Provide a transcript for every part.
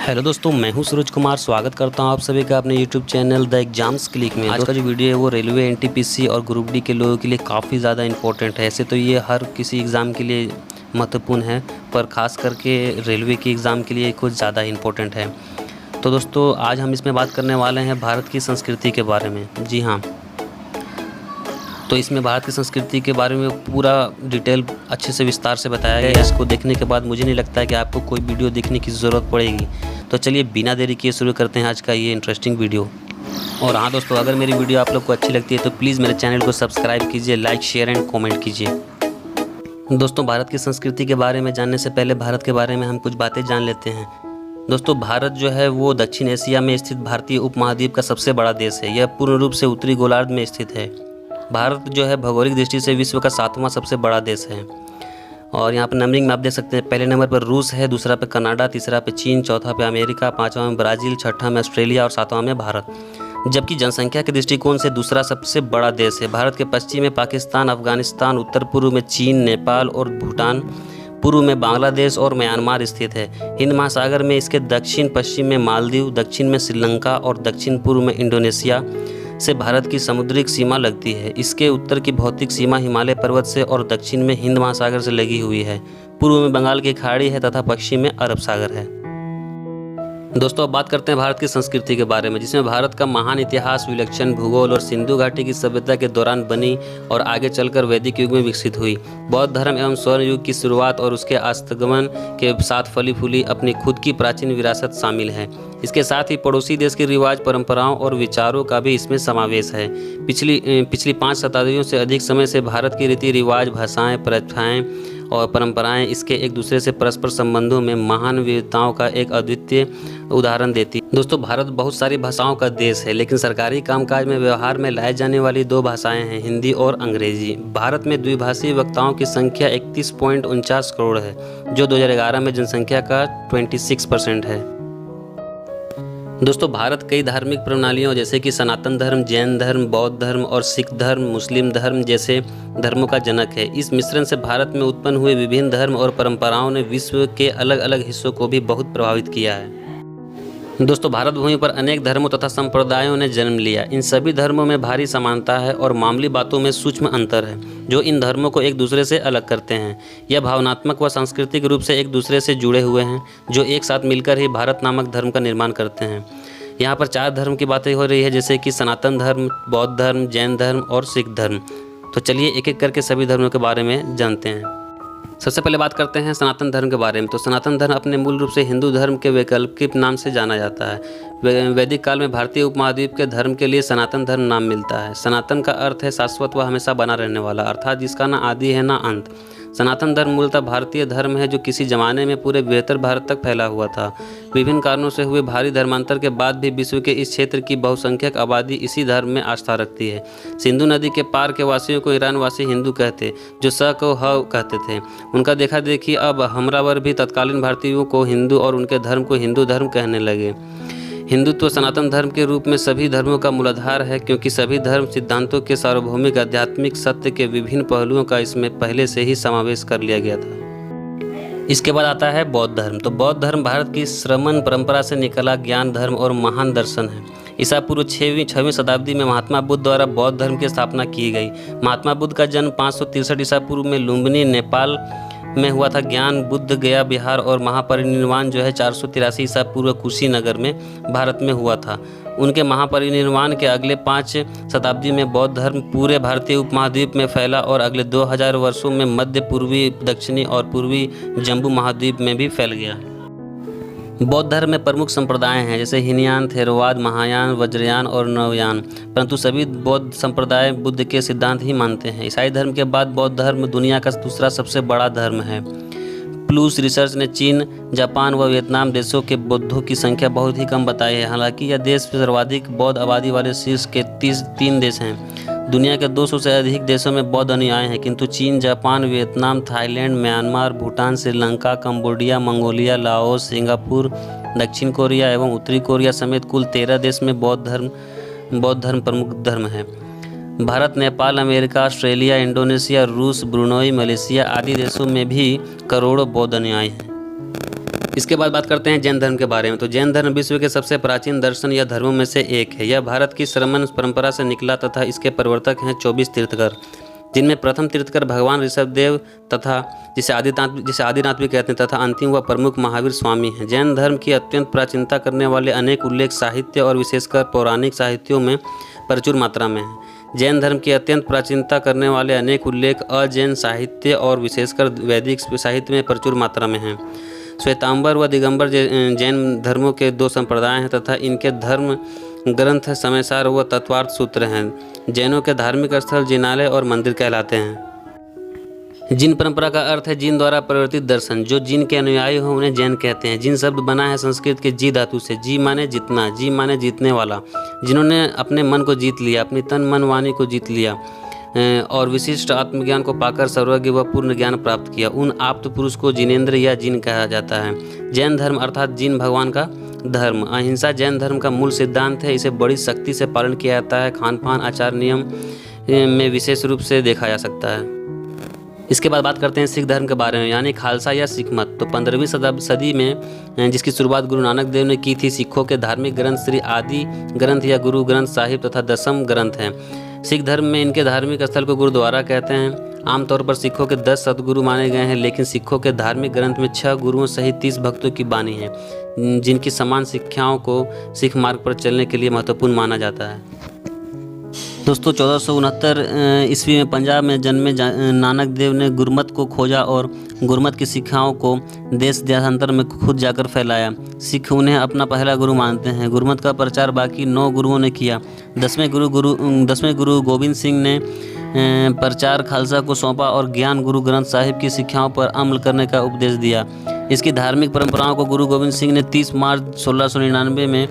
Hello दोस्तों, मैं हूं सूरज कुमार। स्वागत करता हूं आप सभी का अपने YouTube channel the exams click में। आज का जो वीडियो है वो रेलवे, एनटीपीसी और ग्रुप डी के लोगों के लिए काफ़ी ज़्यादा इंपॉर्टेंट है। ऐसे तो ये हर किसी एग्ज़ाम के लिए महत्वपूर्ण है, पर ख़ास करके रेलवे की एग्ज़ाम के लिए कुछ ज़्यादा इंपॉर्टेंट है। तो दोस्तों, आज हम इसमें बात करने वाले हैं भारत की संस्कृति के बारे में। जी हाँ, तो इसमें भारत की संस्कृति के बारे में पूरा डिटेल अच्छे से विस्तार से बताया गया है। इसको देखने के बाद मुझे नहीं लगता है कि आपको कोई वीडियो देखने की ज़रूरत पड़ेगी। तो चलिए बिना देरी किए शुरू करते हैं आज का ये इंटरेस्टिंग वीडियो। और हाँ दोस्तों, अगर मेरी वीडियो आप लोग को अच्छी लगती है तो प्लीज़ मेरे चैनल को सब्सक्राइब कीजिए, लाइक, शेयर एंड कॉमेंट कीजिए। दोस्तों, भारत की संस्कृति के बारे में जानने से पहले भारत के बारे में हम कुछ बातें जान लेते हैं। दोस्तों, भारत जो है वो दक्षिण एशिया में स्थित भारतीय उपमहाद्वीप का सबसे बड़ा देश है। यह पूर्ण रूप से उत्तरी गोलार्ध में स्थित है। भारत जो है भौगोलिक दृष्टि से विश्व का 7वां सबसे बड़ा देश है। और यहाँ पर नंबरिंग में आप देख सकते हैं, पहले नंबर पर रूस है, दूसरा पे कनाडा, तीसरा पे चीन, चौथा पे अमेरिका, पाँचवां में ब्राज़ील, छठा में ऑस्ट्रेलिया और सातवां में भारत। जबकि जनसंख्या के दृष्टिकोण से दूसरा सबसे बड़ा देश है। भारत के पश्चिम में पाकिस्तान, अफगानिस्तान, उत्तर पूर्व में चीन, नेपाल और भूटान, पूर्व में बांग्लादेश और म्यांमार स्थित है। हिंद महासागर में इसके दक्षिण पश्चिम में मालदीव, दक्षिण में श्रीलंका और दक्षिण पूर्व में इंडोनेशिया से भारत की समुद्रिक सीमा लगती है। इसके उत्तर की भौतिक सीमा हिमालय पर्वत से और दक्षिण में हिंद महासागर से लगी हुई है। पूर्व में बंगाल की खाड़ी है तथा पश्चिम में अरब सागर है। दोस्तों, अब बात करते हैं भारत की संस्कृति के बारे में, जिसमें भारत का महान इतिहास, विलक्षण भूगोल और सिंधु घाटी की सभ्यता के दौरान बनी और आगे चलकर वैदिक युग में विकसित हुई। बौद्ध धर्म एवं स्वर्ण युग की शुरुआत और उसके आगमन के साथ फली फूली अपनी खुद की प्राचीन विरासत शामिल है। इसके साथ ही पड़ोसी देश के रिवाज, परंपराओं और विचारों का भी इसमें समावेश है। पिछली 5 शताब्दियों से अधिक समय से भारत की रीति रिवाज, भाषाएं, प्रथाएं और परंपराएं इसके एक दूसरे से परस्पर संबंधों में महान विविधताओं का एक अद्वितीय उदाहरण देती है। दोस्तों, भारत बहुत सारी भाषाओं का देश है, लेकिन सरकारी कामकाज में व्यवहार में लाई जाने वाली 2 भाषाएं हैं, हिंदी और अंग्रेजी। भारत में द्विभाषी वक्ताओं की संख्या 31.49 करोड़ है, जो 2011 में जनसंख्या का 26% है। दोस्तों, भारत कई धार्मिक प्रणालियों जैसे कि सनातन धर्म, जैन धर्म, बौद्ध धर्म और सिख धर्म, मुस्लिम धर्म जैसे धर्मों का जनक है। इस मिश्रण से भारत में उत्पन्न हुए विभिन्न धर्म और परंपराओं ने विश्व के अलग अलग हिस्सों को भी बहुत प्रभावित किया है। दोस्तों, भारत भूमि पर अनेक धर्मों तथा संप्रदायों ने जन्म लिया। इन सभी धर्मों में भारी समानता है और मामूली बातों में सूक्ष्म अंतर है, जो इन धर्मों को एक दूसरे से अलग करते हैं। यह भावनात्मक व सांस्कृतिक रूप से एक दूसरे से जुड़े हुए हैं, जो एक साथ मिलकर ही भारत नामक धर्म का निर्माण करते हैं। यहाँ पर 4 धर्म की बातें हो रही है, जैसे कि सनातन धर्म, बौद्ध धर्म, जैन धर्म और सिख धर्म। तो चलिए एक एक करके सभी धर्मों के बारे में जानते हैं। सबसे पहले बात करते हैं सनातन धर्म के बारे में। तो सनातन धर्म अपने मूल रूप से हिंदू धर्म के वैकल्पिक नाम से जाना जाता है। वैदिक काल में भारतीय उपमहाद्वीप के धर्म के लिए सनातन धर्म नाम मिलता है। सनातन का अर्थ है शाश्वत व हमेशा बना रहने वाला, अर्थात जिसका ना आदि है ना अंत। सनातन धर्म मूलतः भारतीय धर्म है, जो किसी जमाने में पूरे बेहतर भारत तक फैला हुआ था। विभिन्न कारणों से हुए भारी धर्मांतर के बाद भी विश्व के इस क्षेत्र की बहुसंख्यक आबादी इसी धर्म में आस्था रखती है। सिंधु नदी के पार के वासियों को ईरानवासी हिंदू कहते, जो स को ह कहते थे। उनका देखा देखी अब हमरावर भी तत्कालीन भारतीयों को हिंदू और उनके धर्म को हिंदू धर्म कहने लगे। हिंदुत्व सनातन धर्म के रूप में सभी धर्मों का मूलाधार है, क्योंकि सभी धर्म सिद्धांतों के सार्वभौमिक आध्यात्मिक सत्य के विभिन्न पहलुओं का इसमें पहले से ही समावेश कर लिया गया था। इसके बाद आता है बौद्ध धर्म। तो बौद्ध धर्म भारत की श्रमण परंपरा से निकला ज्ञान धर्म और महान दर्शन है। ईसा पूर्व 6वीं शताब्दी में महात्मा बुद्ध द्वारा बौद्ध धर्म की स्थापना की गई। महात्मा बुद्ध का जन्म 563 ईसा पूर्व में लुम्बिनी, नेपाल में हुआ था। ज्ञान बुद्ध गया बिहार और महापरिनिर्वाण जो है 483 ईसा पूर्व कुशीनगर में भारत में हुआ था। उनके महापरिनिर्वाण के अगले 5 शताब्दी में बौद्ध धर्म पूरे भारतीय उपमहाद्वीप में फैला और अगले 2000 वर्षों में मध्य, पूर्वी, दक्षिणी और पूर्वी जम्बू महाद्वीप में भी फैल गया। बौद्ध धर्म में प्रमुख संप्रदाय हैं, जैसे हीनयान, थेरवाद, महायान, वज्रयान और नवयान, परंतु सभी बौद्ध संप्रदाय बुद्ध के सिद्धांत ही मानते हैं। ईसाई धर्म के बाद बौद्ध धर्म दुनिया का दूसरा सबसे बड़ा धर्म है। प्लूस रिसर्च ने चीन, जापान व वियतनाम देशों के बौद्धों की संख्या बहुत ही कम बताई है। हालांकि यह देश सर्वाधिक बौद्ध आबादी वाले शीर्ष के 3 देश हैं। दुनिया के 200 से अधिक देशों में बौद्ध अनुयायी हैं, किंतु चीन, Japan, Vietnam, Thailand, Myanmar, Bhutan, Sri Lanka, Cambodia, Mongolia, Laos, Singapore, दक्षिण कोरिया एवं उत्तरी कोरिया समेत कुल 13 देश में बौद्ध धर्म प्रमुख धर्म है। Bharat, Nepal, America, Australia, Indonesia, रूस, ब्रुनोई, मलेशिया आदि देशों में भी करोड़ों बौद्ध अनुयायी हैं। इसके बाद बात करते हैं जैन धर्म के बारे में। तो जैन धर्म विश्व के सबसे प्राचीन दर्शन या धर्मों में से एक है। यह भारत की श्रमण परंपरा से निकला तथा इसके प्रवर्तक हैं 24 तीर्थकर, जिनमें प्रथम तीर्थकर भगवान ऋषभदेव तथा जिसे आदिनाथ भी कहते हैं तथा अंतिम व प्रमुख महावीर स्वामी हैं। जैन धर्म की अत्यंत प्राचीनता करने वाले अनेक उल्लेख साहित्य और विशेषकर पौराणिक साहित्यों में प्रचुर मात्रा में हैं। जैन धर्म की अत्यंत प्राचीनता करने वाले अनेक उल्लेख अजैन साहित्य और विशेषकर वैदिक साहित्य में प्रचुर मात्रा में हैं। श्वेतांबर व दिगंबर जैन धर्मों के दो संप्रदाय हैं तथा इनके धर्म ग्रंथ समयसार व तत्वार्थ सूत्र हैं। जैनों के धार्मिक स्थल जिनालय और मंदिर कहलाते हैं। जिन परंपरा का अर्थ है जिन द्वारा परिवर्तित दर्शन। जो जिन के अनुयायी हो उन्हें जैन कहते हैं। जिन शब्द बना है संस्कृत के जी धातु से। जी माने जितना, जी माने जीतने वाला। जिन्होंने अपने मन को जीत लिया, अपनी तन मन वाणी को जीत लिया और विशिष्ट आत्मज्ञान को पाकर सर्वज्ञ व पूर्ण ज्ञान प्राप्त किया, उन आप्त पुरुष को जिनेंद्र या जिन कहा जाता है। जैन धर्म अर्थात जिन भगवान का धर्म। अहिंसा जैन धर्म का मूल सिद्धांत है। इसे बड़ी सख्ती से पालन किया जाता है। खान पान आचार नियम में विशेष रूप से देखा जा सकता है। इसके बाद बात करते हैं सिख धर्म के बारे में, यानी खालसा या सिख मत। तो 15वीं सदी में जिसकी शुरुआत गुरु नानक देव ने की थी। सिखों के धार्मिक ग्रंथ श्री आदि ग्रंथ या गुरु ग्रंथ साहिब तथा दसम ग्रंथ हैं। सिख धर्म में इनके धार्मिक स्थल को गुरुद्वारा कहते हैं। आमतौर पर सिखों के 10 सदगुरु माने गए हैं, लेकिन सिखों के धार्मिक ग्रंथ में 6 गुरुओं सहित 30 भक्तों की बानी है, जिनकी समान शिक्षाओं को सिख मार्ग पर चलने के लिए महत्वपूर्ण माना जाता है। दोस्तों 1469 ईस्वी में पंजाब में जन्मे नानक देव ने गुरमत को खोजा और गुरमत की शिक्षाओं को देश देशांतर में खुद जाकर फैलाया। सिख उन्हें अपना पहला गुरु मानते हैं। गुरमत का प्रचार बाकी 9 गुरुओं ने किया। 10वें गुरु गोविंद सिंह ने प्रचार खालसा को सौंपा और ज्ञान गुरु ग्रंथ साहिब की शिक्षाओं पर अमल करने का उपदेश दिया। इसकी धार्मिक परंपराओं को गुरु गोविंद सिंह ने 30 मार्च 1699 में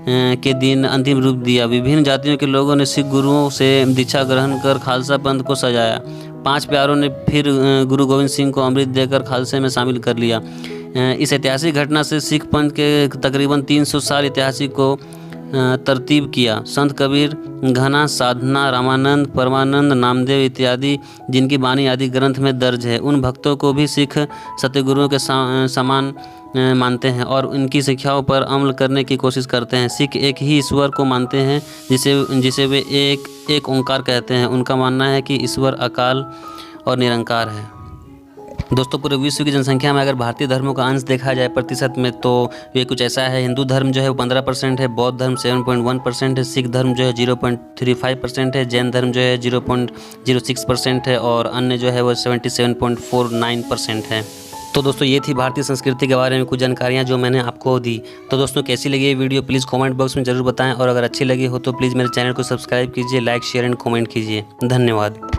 के दिन अंतिम रूप दिया। विभिन्न जातियों के लोगों ने सिख गुरुओं से दीक्षा ग्रहण कर खालसा पंथ को सजाया। 5 प्यारों ने फिर गुरु गोविंद सिंह को अमृत देकर खालसे में शामिल कर लिया। इस ऐतिहासिक घटना से सिख पंथ के तकरीबन 300 साल इतिहास को तरतीब किया। संत कबीर, घना, साधना, रामानंद, परमानंद, नामदेव इत्यादि जिनकी बानी आदि ग्रंथ में दर्ज है, उन भक्तों को भी सिख सतगुरुओं के समान मानते हैं और उनकी शिक्षाओं पर अमल करने की कोशिश करते हैं। सिख एक ही ईश्वर को मानते हैं जिसे वे एक ओंकार कहते हैं। उनका मानना है कि ईश्वर अकाल और निरंकार है। दोस्तों पूरे विश्व की जनसंख्या में अगर भारतीय धर्मों का अंश देखा जाए प्रतिशत में, तो ये कुछ ऐसा है। हिंदू धर्म जो है वो 15% है, बौद्ध धर्म 7.1% है, सिख धर्म जो है 0.35% है, जैन धर्म जो है 0.06% है और अन्य जो है वो 77.49% है। तो दोस्तों ये थी भारतीय संस्कृति के बारे में कुछ जानकारियाँ जो मैंने आपको दी। तो दोस्तों कैसी लगी ये वीडियो प्लीज़ कमेंट बॉक्स में ज़रूर बताएं और अगर अच्छी लगी हो तो प्लीज़ मेरे चैनल को सब्सक्राइब कीजिए, लाइक शेयर एंड कमेंट कीजिए। धन्यवाद।